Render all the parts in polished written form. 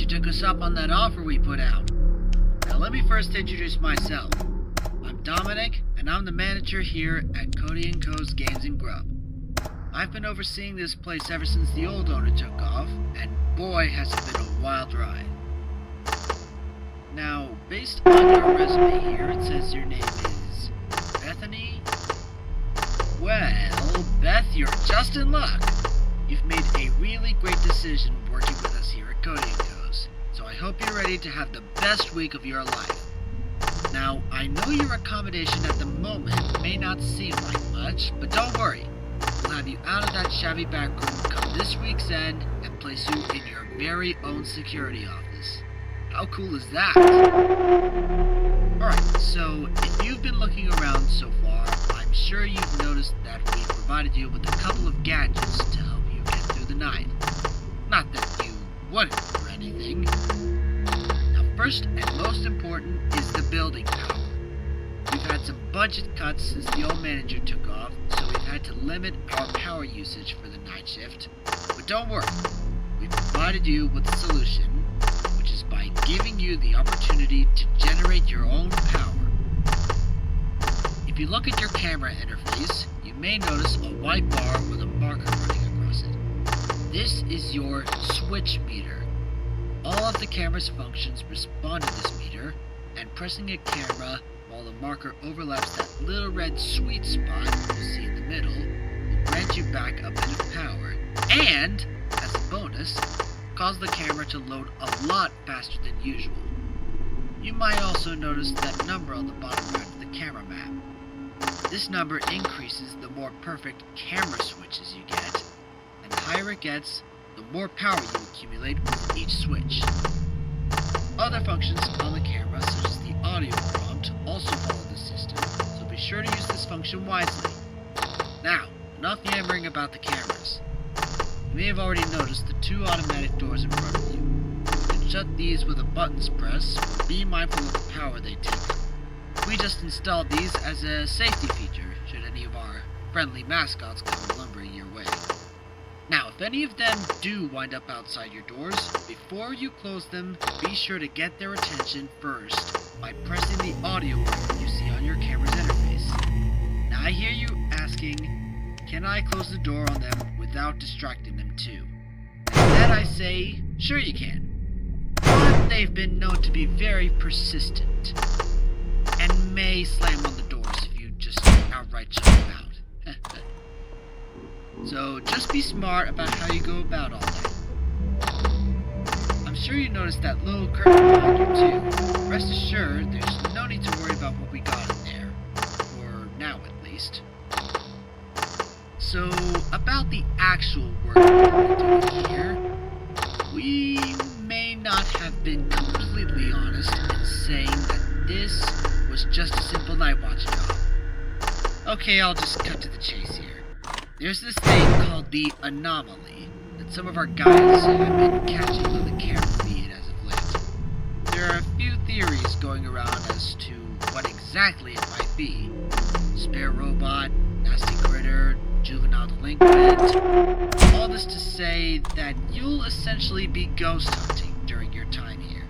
you took us up on that offer we put out. Now let me first introduce myself. I'm Dominic, and I'm the manager here at Cody and Co's Games and Grub. I've been overseeing this place ever since the old owner took off, and boy has it been a wild ride. Now, based on your resume here, it says your name is Bethany? Well, Beth, you're just in luck. You've made a really great decision working with us here at Cody & Co's, so I hope you're ready to have the best week of your life. Now, I know your accommodation at the moment may not seem like much, but don't worry. We'll have you out of that shabby back room come this week's end and place you in your very own security office. How cool is that? Alright, so if you've been looking around so far, I'm sure you've noticed that we provided you with a couple of gadgets to help you get through the night. Not that you wouldn't or anything. Now, first and most important is the building power. We've had some budget cuts since the old manager took off, so we've had to limit our power usage for the night shift. But don't worry, we've provided you with a solution, which is by giving you the opportunity to generate your own power. If you look at your camera interface, you may notice a white bar with a marker running across it. This is your switch meter. All of the camera's functions respond to this meter, and pressing a camera while the marker overlaps that little red sweet spot you see in the middle will grant you back a bit of power, and, as a bonus, cause the camera to load a lot faster than usual. You might also notice that number on the bottom right of the camera map. This number increases the more perfect camera switches you get, and the higher it gets, the more power you accumulate with each switch. Other functions on the camera, such as the audio prompt, also follow the system, so be sure to use this function wisely. Now, enough yammering about the cameras. You may have already noticed the two automatic doors in front of you. You can shut these with a buttons press, but be mindful of the power they take. We just installed these as a safety feature, should any of our friendly mascots come lumbering your way. Now, if any of them do wind up outside your doors, before you close them, be sure to get their attention first by pressing the audio button you see on your camera's interface. Now I hear you asking, can I close the door on them without distracting them too? And then I say, sure you can. But they've been known to be very persistent, and may slam on the doors if you just outright shut them out. So just be smart about how you go about all that. I'm sure you noticed that little curtain behind you too. Rest assured, there's no need to worry about what we got in there. For now, at least. So, about the actual work we're doing here, we may not have been completely honest in saying that this was just a simple night watch job. Okay, I'll just cut to the chase here. There's this thing called the anomaly that some of our guys have been catching on the camera feed as of late. There are a few theories going around as to what exactly it might be. Spare robot, nasty critter, juvenile delinquent. All this to say that you'll essentially be ghost hunting during your time here.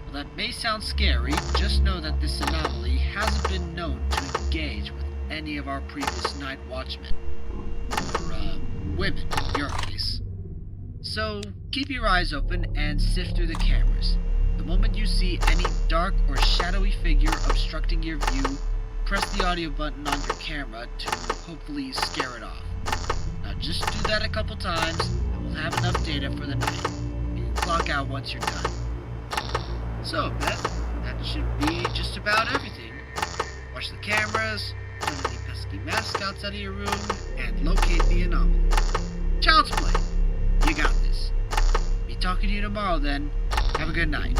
While that may sound scary, just know that this anomaly hasn't been known to engage with any of our previous night watchmen. Or, women, in your case. So, keep your eyes open and sift through the cameras. The moment you see any dark or shadowy figure obstructing your view, press the audio button on your camera to hopefully scare it off. Now just do that a couple times, and we'll have enough data for the night. You can clock out once you're done. So, Beth, that should be just about everything. Watch the cameras, turn any pesky mascots out of your room, and locate the anomaly. Child's play. You got this. Be talking to you tomorrow then. Have a good night.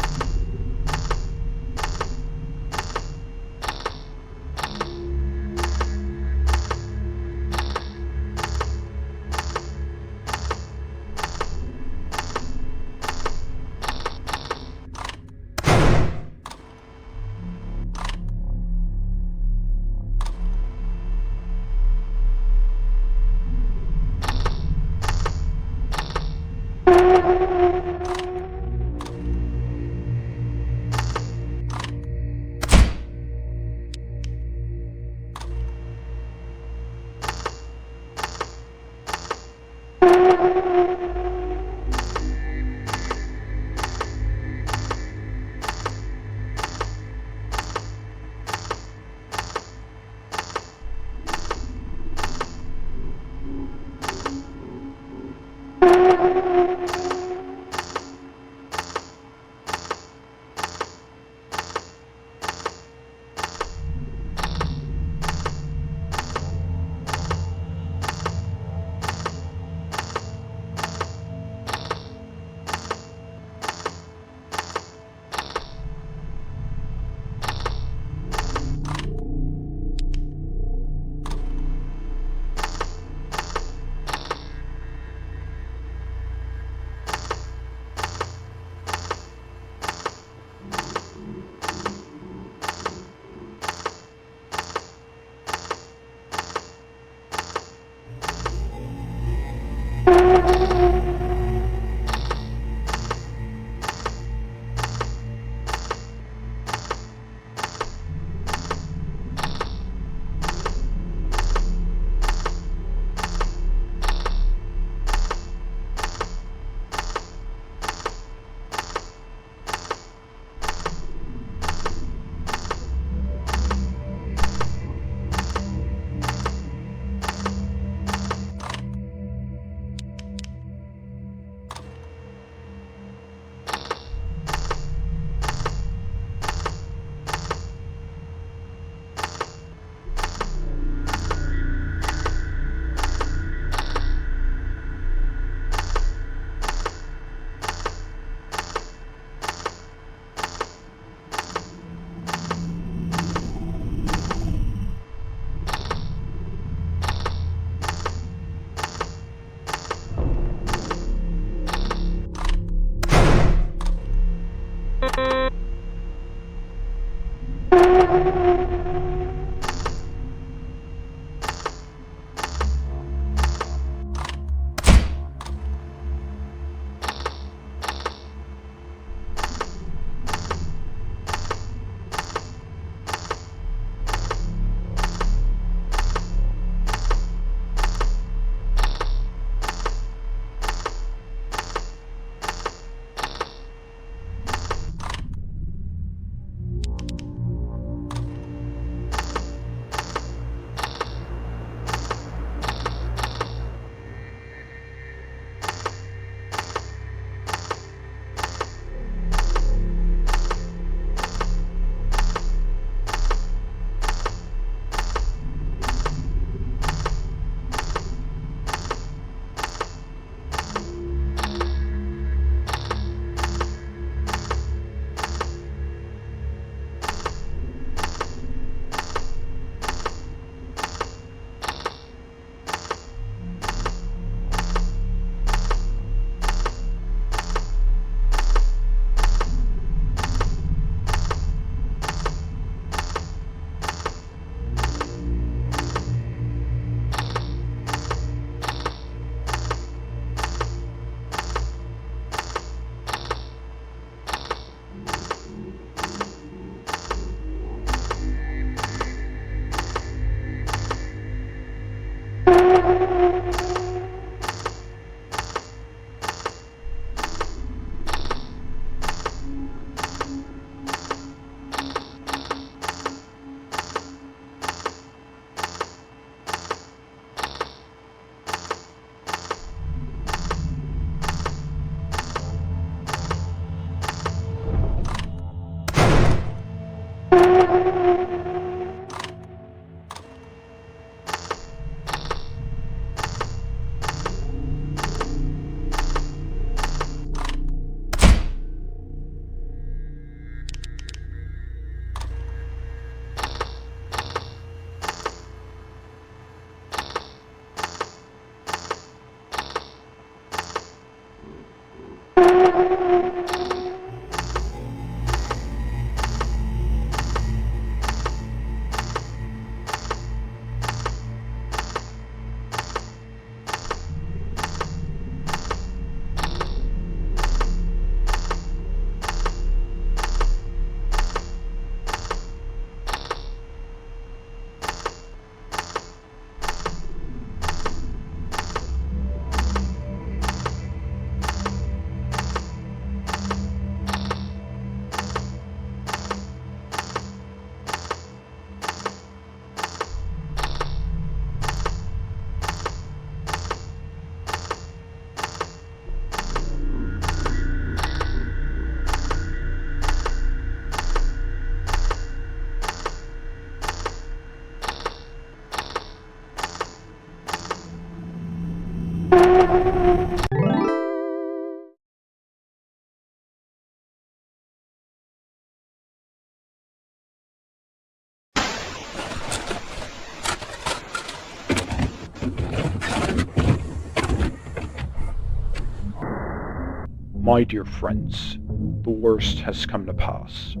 My dear friends, the worst has come to pass.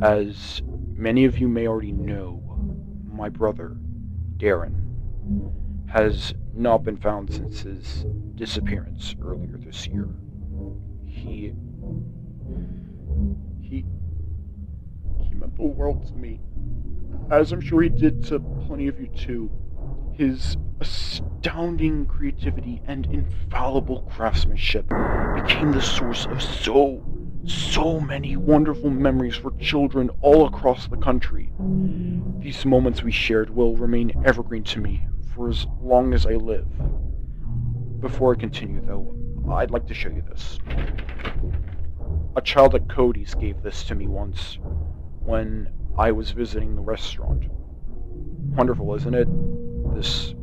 As many of you may already know, my brother, Darren, has not been found since his disappearance earlier this year. He he meant the world to me, as I'm sure he did to plenty of you too. His astounding creativity and infallible craftsmanship became the source of so many wonderful memories for children all across the country. These moments we shared will remain evergreen to me for as long as I live. Before I continue, though, I'd like to show you this. A child at Cody's gave this to me once when I was visiting the restaurant. Wonderful, isn't it? This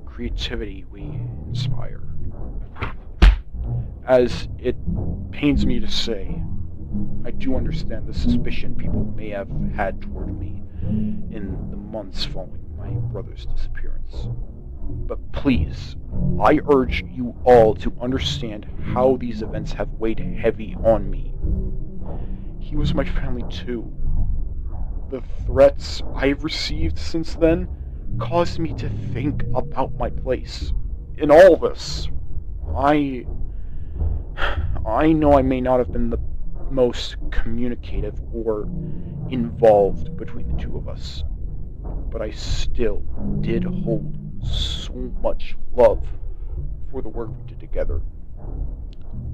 creativity we inspire. As it pains me to say, I do understand the suspicion people may have had toward me in the months following my brother's disappearance. But please, I urge you all to understand how these events have weighed heavy on me. He was my family too. the threats I've received since then caused me to think about my place in all this. I know I may not have been the most communicative or involved between the two of us, but I still did hold so much love for the work we did together.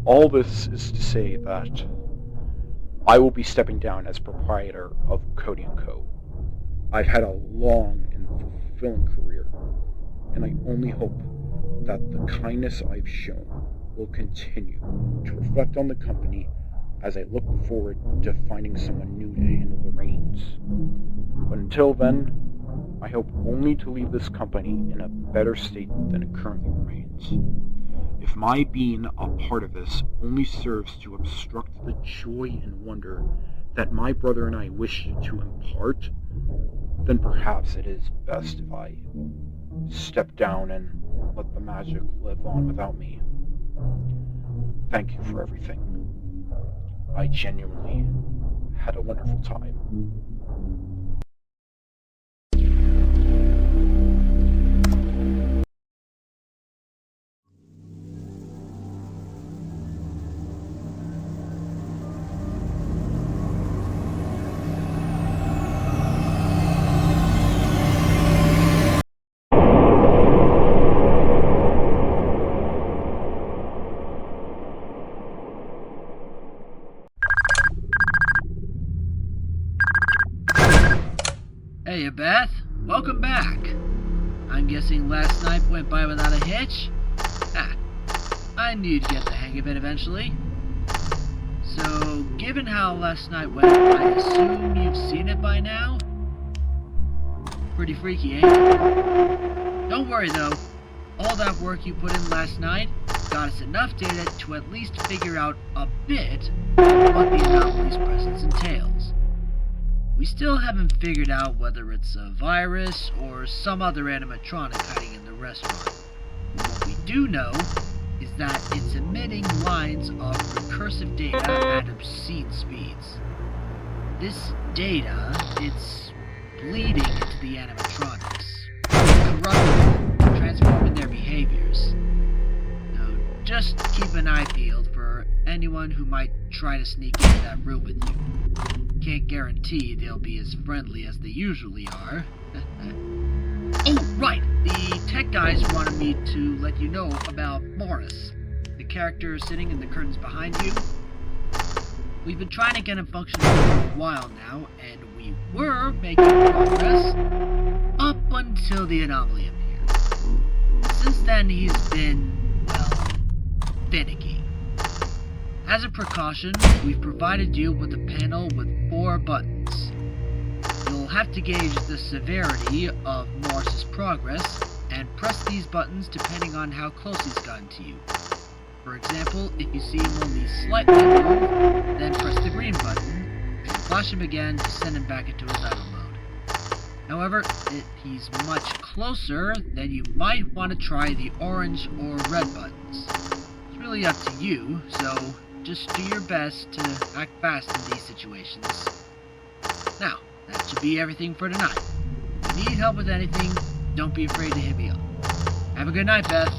All this is to say that I will be stepping down as proprietor of Cody and Co. I've had a long and fulfilling career, and I only hope that the kindness I've shown will continue to reflect on the company as I look forward to finding someone new to handle the reins. But until then, I hope only to leave this company in a better state than it currently remains. If my being a part of this only serves to obstruct the joy and wonder that my brother and I wish to impart, then perhaps it is best if I step down and let the magic live on without me. Thank you for everything. I genuinely had a wonderful time. Hey, Beth. Welcome back. I'm guessing last night went by without a hitch? I knew you'd get the hang of it eventually. So, given how last night went, I assume you've seen it by now? Pretty freaky, ain't it? Don't worry though. All that work you put in last night got us enough data to at least figure out a bit of what the anomaly's presence entails. We still haven't figured out whether it's a virus or some other animatronic hiding in the restaurant. What we do know is that it's emitting lines of recursive data at obscene speeds. This data, it's bleeding into the animatronics, corrupting them, transforming their behaviors. So just keep an eye peeled for anyone who might try to sneak into that room with you. Can't guarantee they'll be as friendly as they usually are. Oh, right! The tech guys wanted me to let you know about Morris, the character sitting in the curtains behind you. We've been trying to get him functioning for a while now, and we were making progress up until the anomaly appeared. Since then, he's been, well, finicky. As a precaution, we've provided you with a panel with 4 buttons. You'll have to gauge the severity of Morris's progress and press these buttons depending on how close he's gotten to you. For example, if you see him only slightly move, then press the green button, and flash him again to send him back into his idle mode. However, if he's much closer, then you might want to try the orange or red buttons. It's really up to you, so just do your best to act fast in these situations. Now, that should be everything for tonight. If you need help with anything, don't be afraid to hit me up. Have a good night, Beth.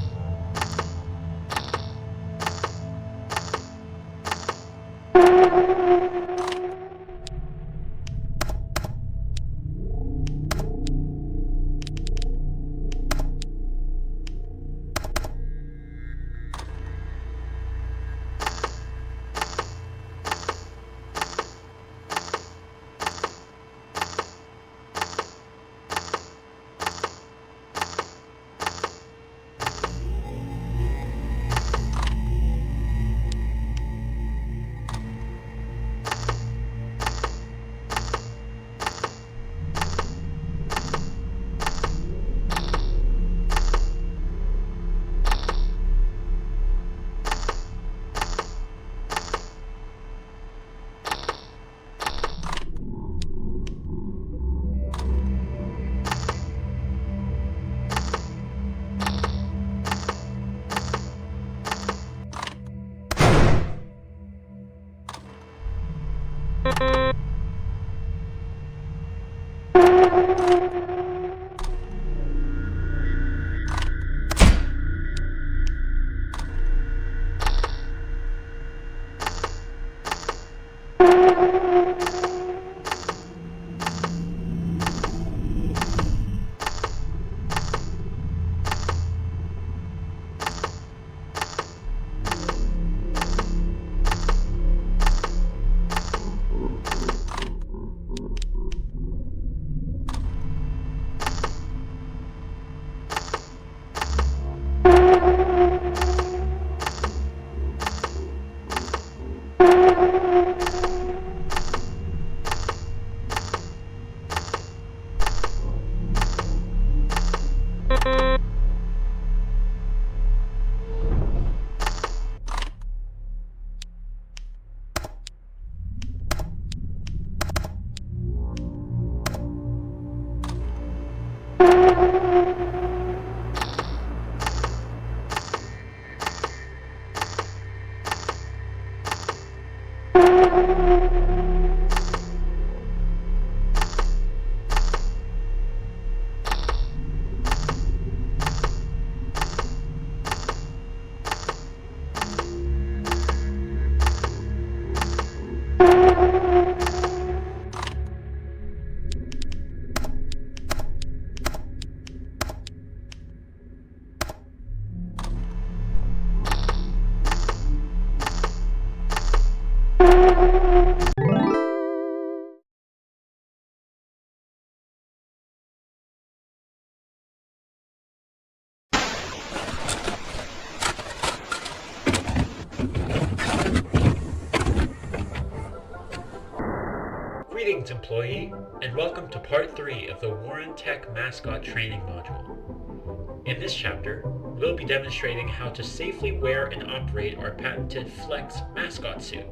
Greetings, employee, and welcome to Part 3 of the Warren Tech Mascot Training Module. In this chapter, we'll be demonstrating how to safely wear and operate our patented Flex mascot suit.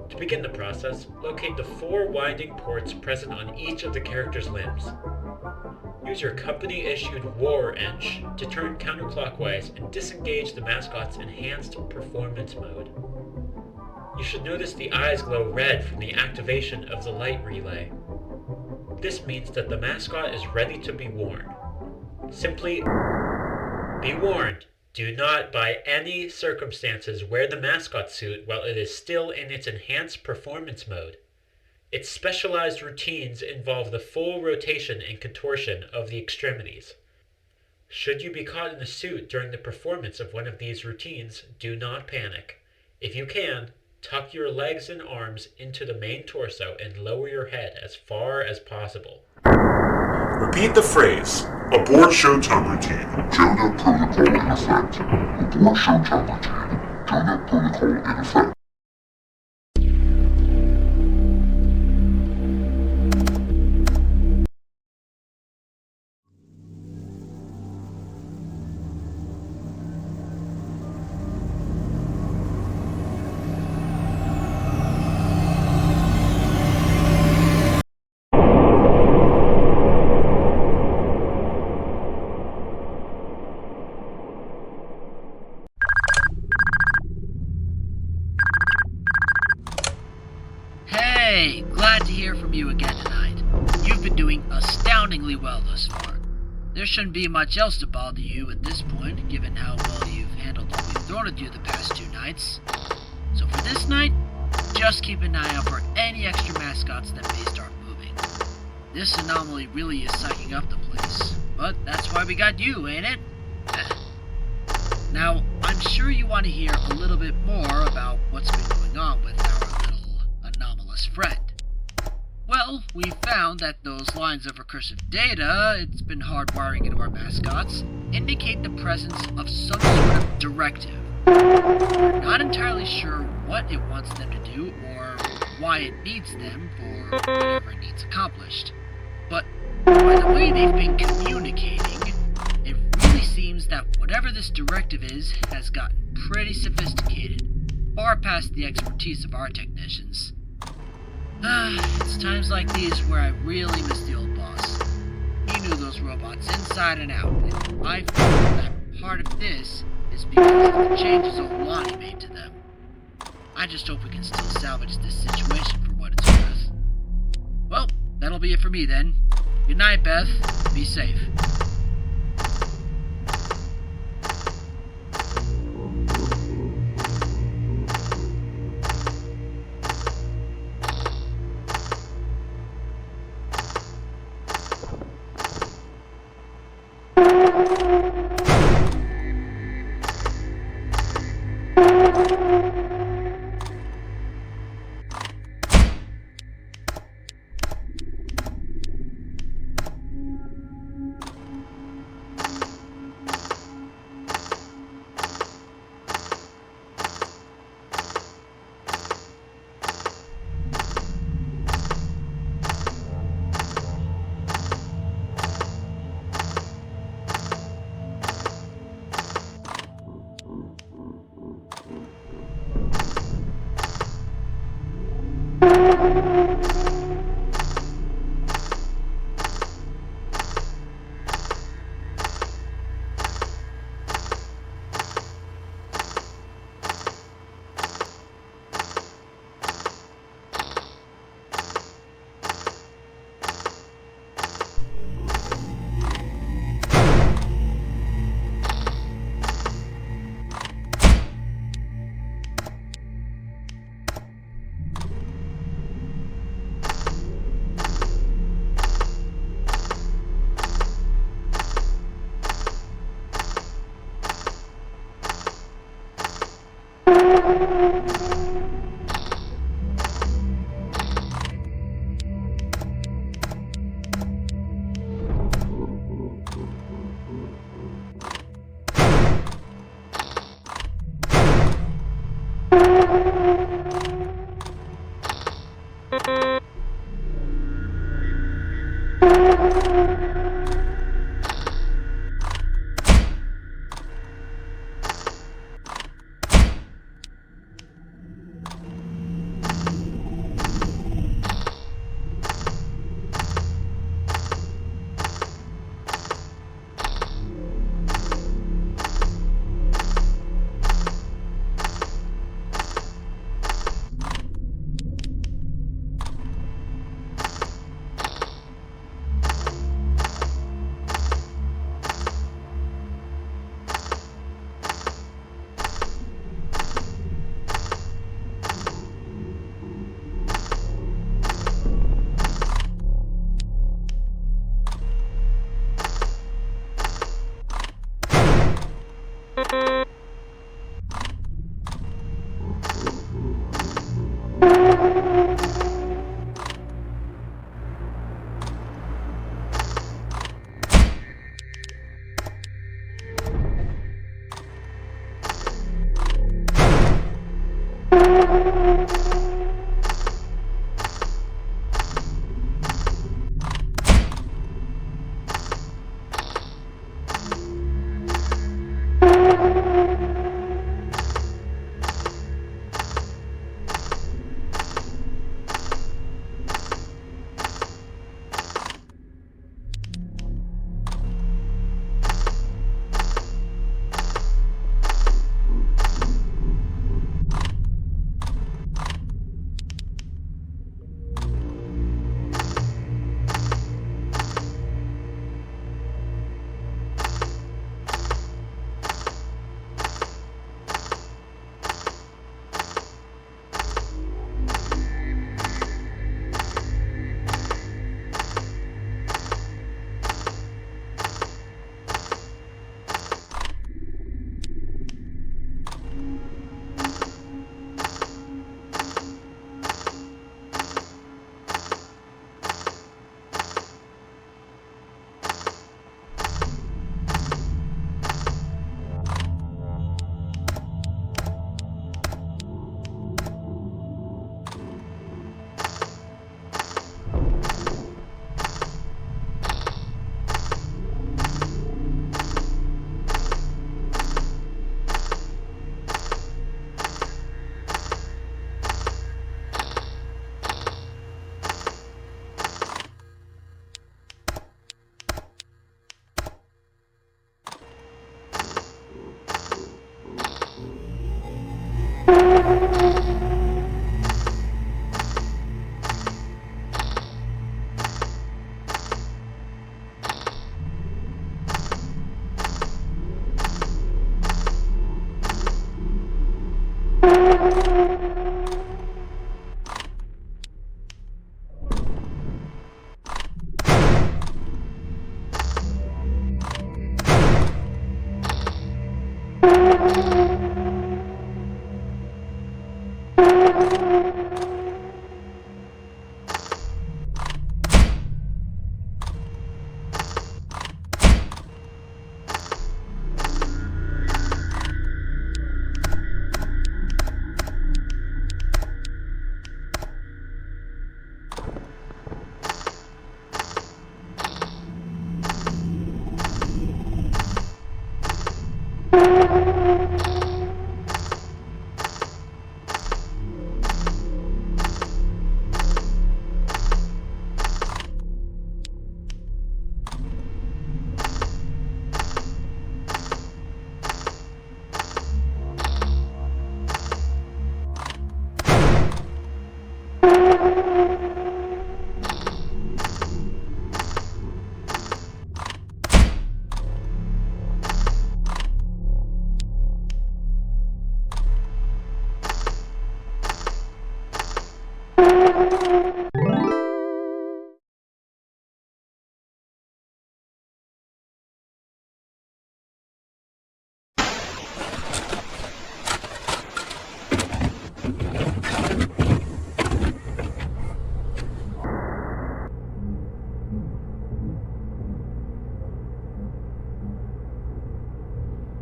To begin the process, locate the 4 winding ports present on each of the character's limbs. Use your company-issued War Wrench to turn counterclockwise and disengage the mascot's enhanced performance mode. You should notice the eyes glow red from the activation of the light relay. This means that the mascot is ready to be worn. Simply be warned, do not by any circumstances wear the mascot suit while it is still in its enhanced performance mode. Its specialized routines involve the full rotation and contortion of the extremities. Should you be caught in the suit during the performance of one of these routines, do not panic. If you can, tuck your legs and arms into the main torso and lower your head as far as possible. Repeat the phrase. Abort showtime routine. Jonah protocol in effect. Abort showtime routine. Jonah protocol in effect. Hey, glad to hear from you again tonight. You've been doing astoundingly well thus far. There shouldn't be much else to bother you at this point, given how well you've handled what we've thrown at you the past 2 nights. So for this night, just keep an eye out for any extra mascots that may start moving. This anomaly really is psyching up the place, but that's why we got you, ain't it? Now, I'm sure you want to hear a little bit more about what's been going on with our little anomalous friend. Well, we found that those lines of recursive data it's been hardwiring into our mascots indicate the presence of some sort of directive. We're not entirely sure what it wants them to do or why it needs them for whatever it needs accomplished. But by the way they've been communicating, it really seems that whatever this directive is has gotten pretty sophisticated, far past the expertise of our technicians. It's times like these where I really miss the old boss. He knew those robots inside and out, and I feel that part of this is because of the changes Olani made to them. I just hope we can still salvage this situation for what it's worth. Well, that'll be it for me then. Good night, Beth. Be safe.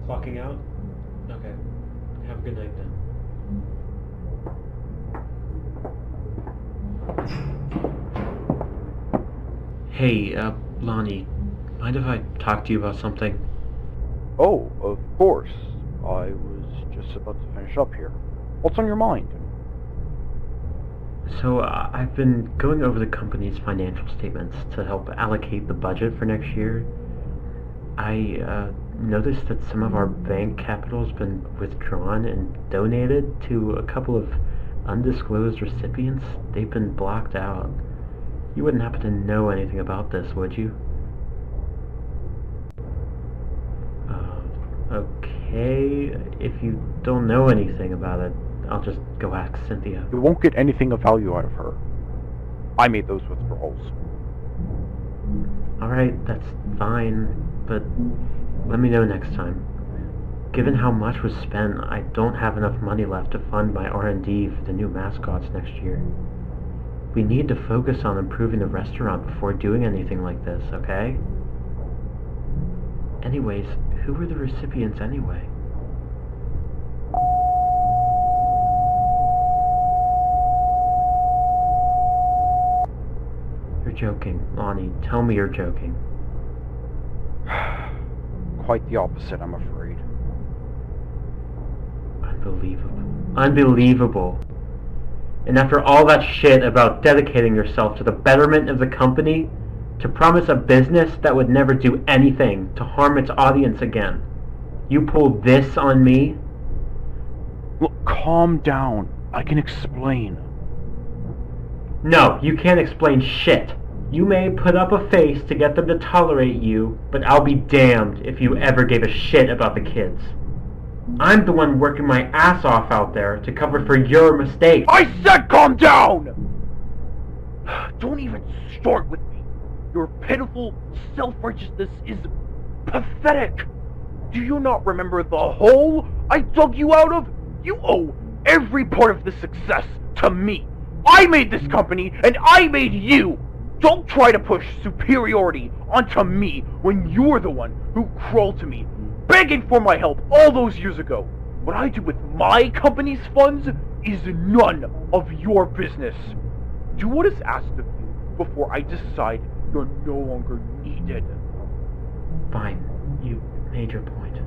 Clocking out? Okay. Have a good night then. Hey, Lonnie, mind if I talk to you about something? Oh, of course. I was just about to finish up here. What's on your mind? So, I've been going over the company's financial statements to help allocate the budget for next year. I noticed that some of our bank capital's been withdrawn and donated to a couple of undisclosed recipients. They've been blocked out. You wouldn't happen to know anything about this, would you? Okay. If you don't know anything about it, I'll just go ask Cynthia. You won't get anything of value out of her. I made those withdrawals. Alright, that's fine, but let me know next time. Given how much was spent, I don't have enough money left to fund my R&D for the new mascots next year. We need to focus on improving the restaurant before doing anything like this, okay? Anyways, who were the recipients anyway? You're joking, Lonnie. Tell me you're joking. Quite the opposite, I'm afraid. Unbelievable. Unbelievable. And after all that shit about dedicating yourself to the betterment of the company, to promise a business that would never do anything to harm its audience again, you pulled this on me? Look, calm down. I can explain. No, you can't explain shit. You may put up a face to get them to tolerate you, but I'll be damned if you ever gave a shit about the kids. I'm the one working my ass off out there to cover for your mistakes. I said calm down! Don't even start with me. Your pitiful self-righteousness is pathetic. Do you not remember the hole I dug you out of? You owe every part of the success to me. I made this company, and I made you. Don't try to push superiority onto me when you're the one who crawled to me, begging for my help all those years ago. What I do with my company's funds is none of your business. Do what is asked of you before I decide you're no longer needed. Fine, you made your point.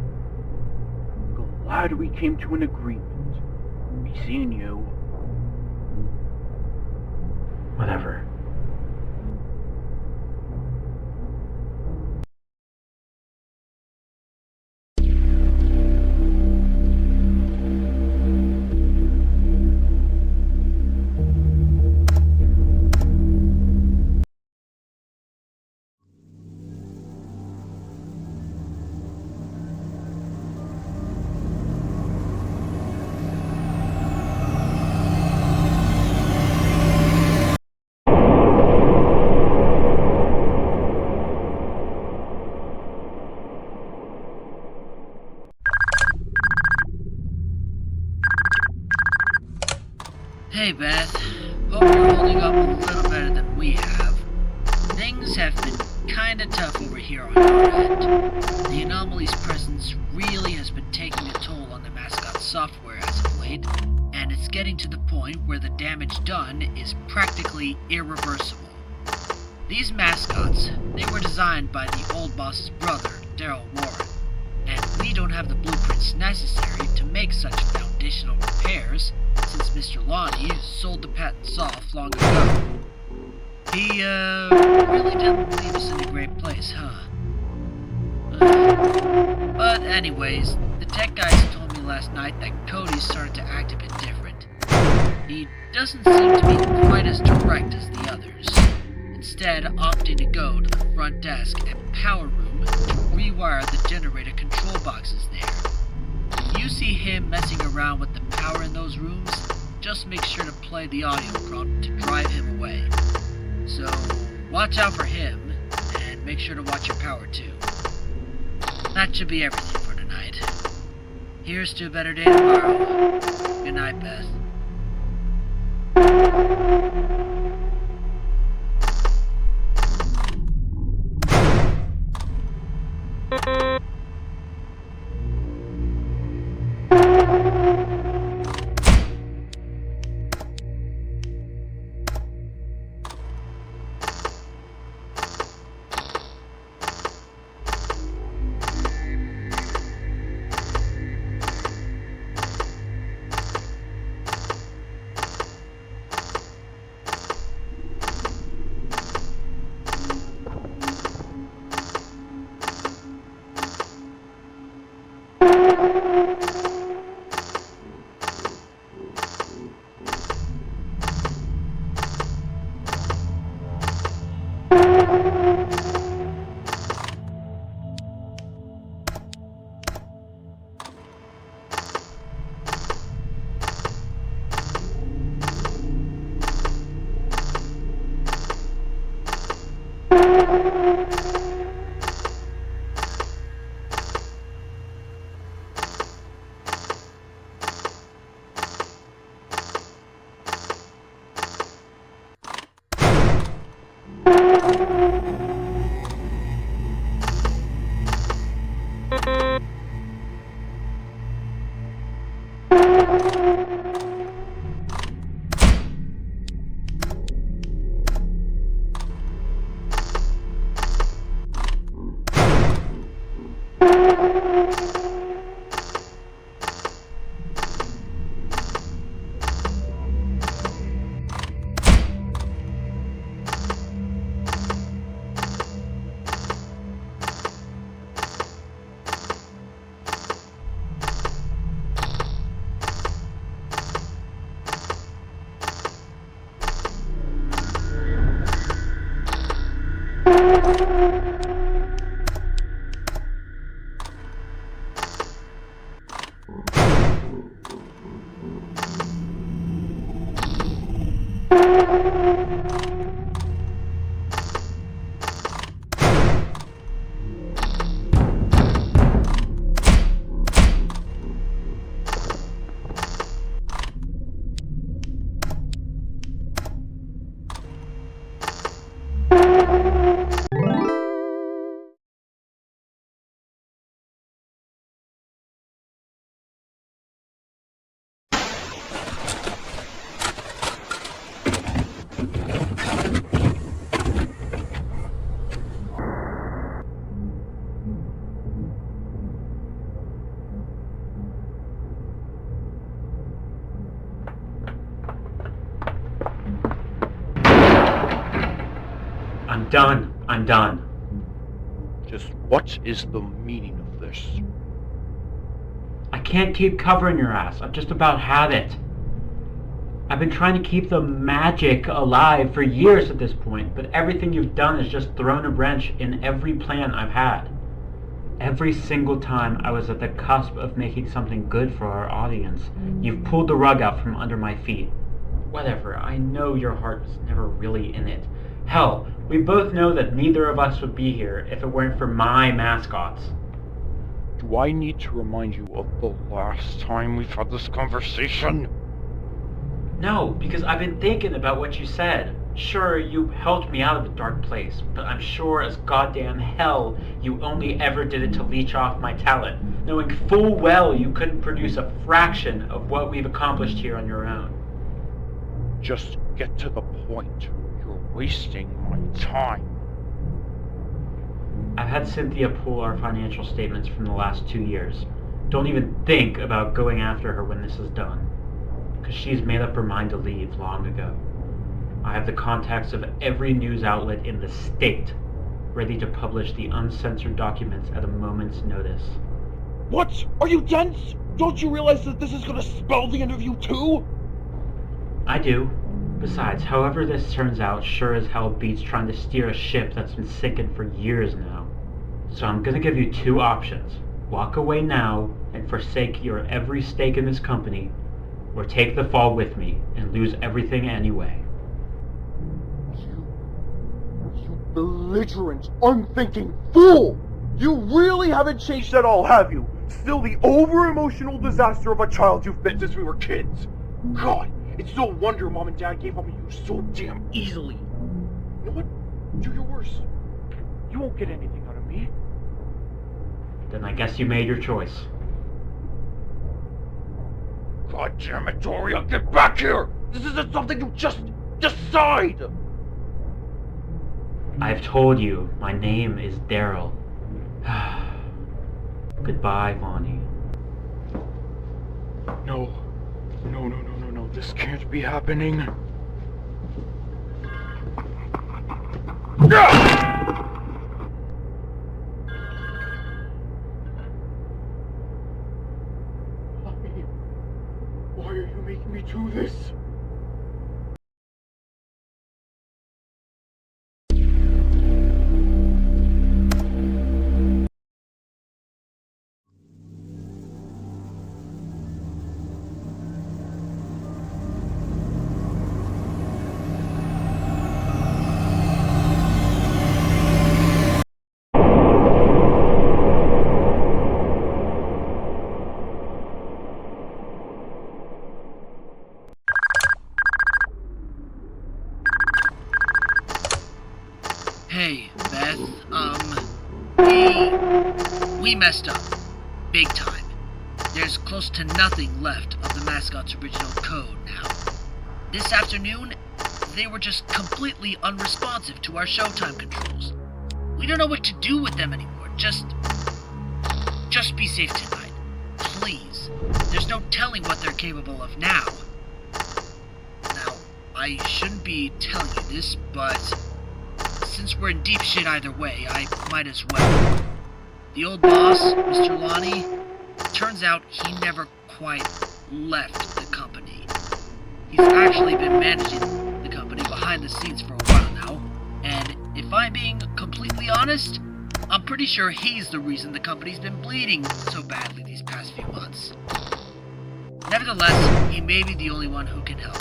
Glad we came to an agreement. Be seeing you. Whatever. Hey Beth, hope you're holding up a little better than we have. Things have been kinda tough over here on our end. The Anomaly's presence really has been taking a toll on the mascot software as of late, and it's getting to the point where the damage done is practically irreversible. These mascots, they were designed by the old boss's brother, Daryl Warren, and we don't have the blueprints necessary to make such foundational repairs, since Mr. Lonnie sold the patents off long ago. He, really didn't leave us in a great place, huh? But anyways, the tech guys told me last night that Cody started to act a bit different. He doesn't seem to be quite as direct as the others, instead opting to go to the front desk and power room to rewire the generator control boxes there. You see him messing around with the power in those rooms, just make sure to play the audio prompt to drive him away. So, watch out for him, and make sure to watch your power too. That should be everything for tonight. Here's to a better day tomorrow. Good night, Beth. I'm done. Just what is the meaning of this? I can't keep covering your ass. I've just about had it. I've been trying to keep the magic alive for years at this point, but everything you've done has just thrown a wrench in every plan I've had. Every single time I was at the cusp of making something good for our audience, you've pulled the rug out from under my feet. Whatever, I know your heart was never really in it. Hell, we both know that neither of us would be here if it weren't for my mascots. Do I need to remind you of the last time we've had this conversation? No, because I've been thinking about what you said. Sure, you helped me out of a dark place, but I'm sure as goddamn hell you only ever did it to leech off my talent, knowing full well you couldn't produce a fraction of what we've accomplished here on your own. Just get to the point. You're wasting my time. I've had Cynthia pull our financial statements from the last 2 years. Don't even think about going after her when this is done, because she's made up her mind to leave long ago. I have the contacts of every news outlet in the state, ready to publish the uncensored documents at a moment's notice. What? Are you dense? Don't you realize that this is gonna spell the interview too? I do. Besides, however this turns out sure as hell beats trying to steer a ship that's been sinking for years now. So I'm gonna give you 2 options. Walk away now and forsake your every stake in this company, or take the fall with me and lose everything anyway. You belligerent, unthinking fool! You really haven't changed at all, have you? Still the over-emotional disaster of a child you've been since we were kids. God, it's no wonder Mom and Dad gave up on you so damn easily. You know what? Do your worst. You won't get anything out of me. Then I guess you made your choice. God damn it, Doria, get back here! This isn't something you just decide! I've told you, my name is Daryl. Goodbye, Bonnie. No. No. This can't be happening. Why are you making me do this? Hey, Beth, we messed up. Big time. There's close to nothing left of the mascot's original code now. This afternoon, they were just completely unresponsive to our showtime controls. We don't know what to do with them anymore. Just be safe tonight. Please. There's no telling what they're capable of now. Now, I shouldn't be telling you this, but since we're in deep shit either way, I might as well. The old boss, Mr. Lonnie, turns out he never quite left the company. He's actually been managing the company behind the scenes for a while now, and if I'm being completely honest, I'm pretty sure he's the reason the company's been bleeding so badly these past few months. Nevertheless, he may be the only one who can help.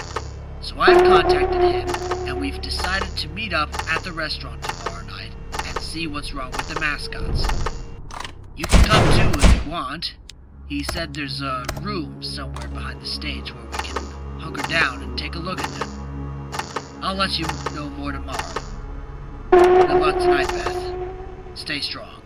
So I've contacted him, and we've decided to meet up at the restaurant tomorrow night and see what's wrong with the mascots. You can come too if you want. He said there's a room somewhere behind the stage where we can hunker down and take a look at them. I'll let you know more tomorrow. Good luck tonight, Beth. Stay strong.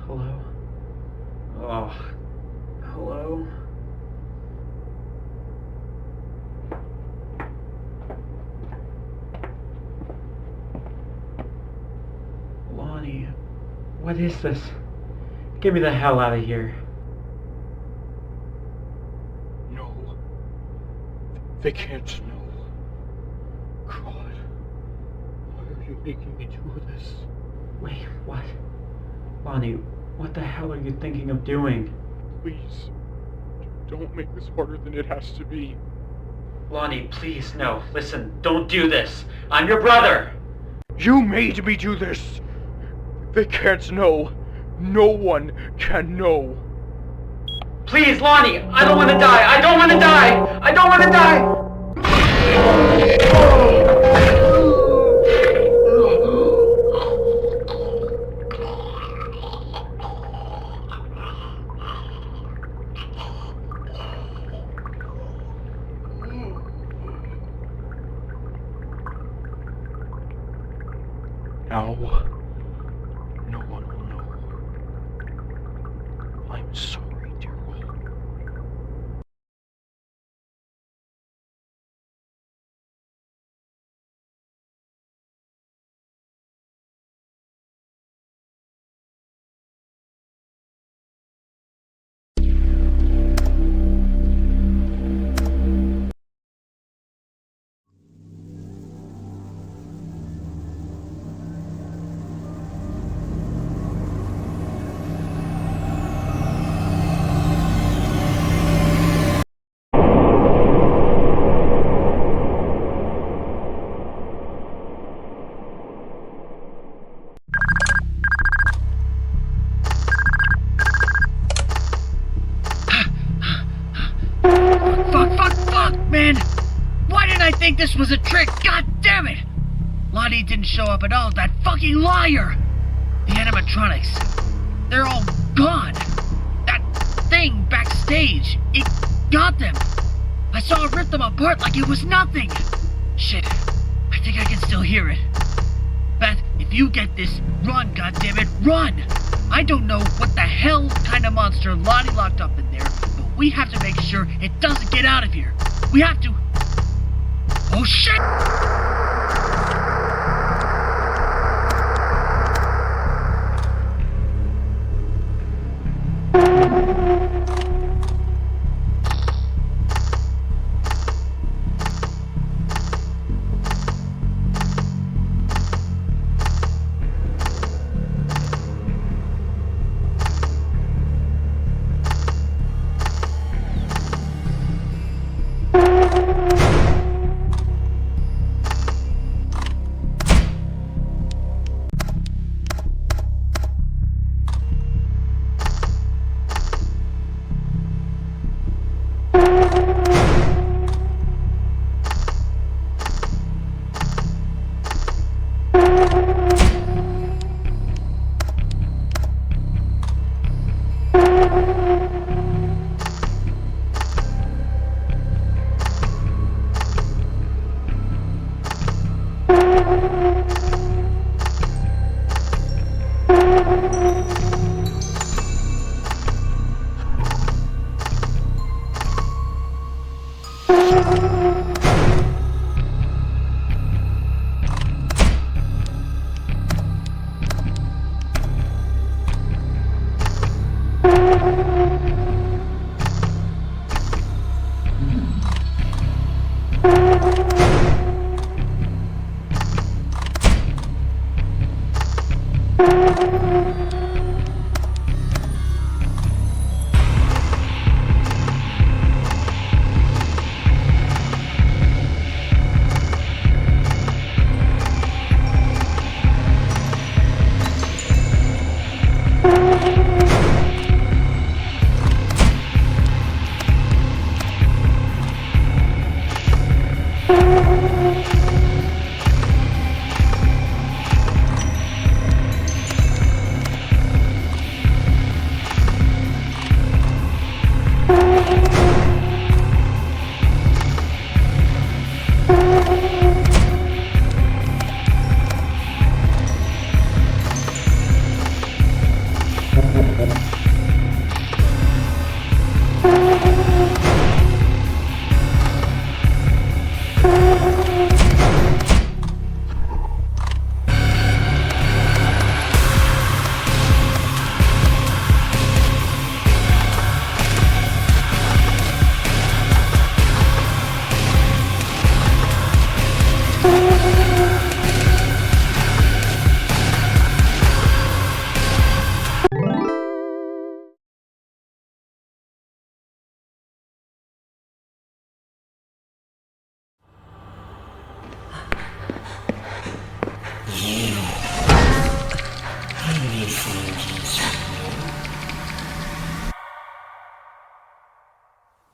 Hello? Oh, hello? Lonnie, what is this? Get me the hell out of here. No. They can't know. God, why are you making me do this? Wait, what? Lonnie, what the hell are you thinking of doing? Please, don't make this harder than it has to be. Lonnie, please, no. Listen, don't do this. I'm your brother! You made me do this! They can't know. No one can know. Please, Lonnie, I don't want to die! I don't want to die! I don't want to die! Now, no one will know. I'm sorry, Daryl. Fuck, man! Why didn't I think this was a trick? God damn it! Lottie didn't show up at all, that fucking liar! The animatronics, they're all gone! That thing backstage, it got them! I saw it rip them apart like it was nothing! Shit, I think I can still hear it. Beth, if you get this, run, goddammit, run! I don't know what the hell kind of monster Lottie locked up in there, but we have to make sure it doesn't get out of here. We have to... Oh shit!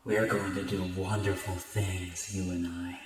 We're going to do wonderful things, you and I.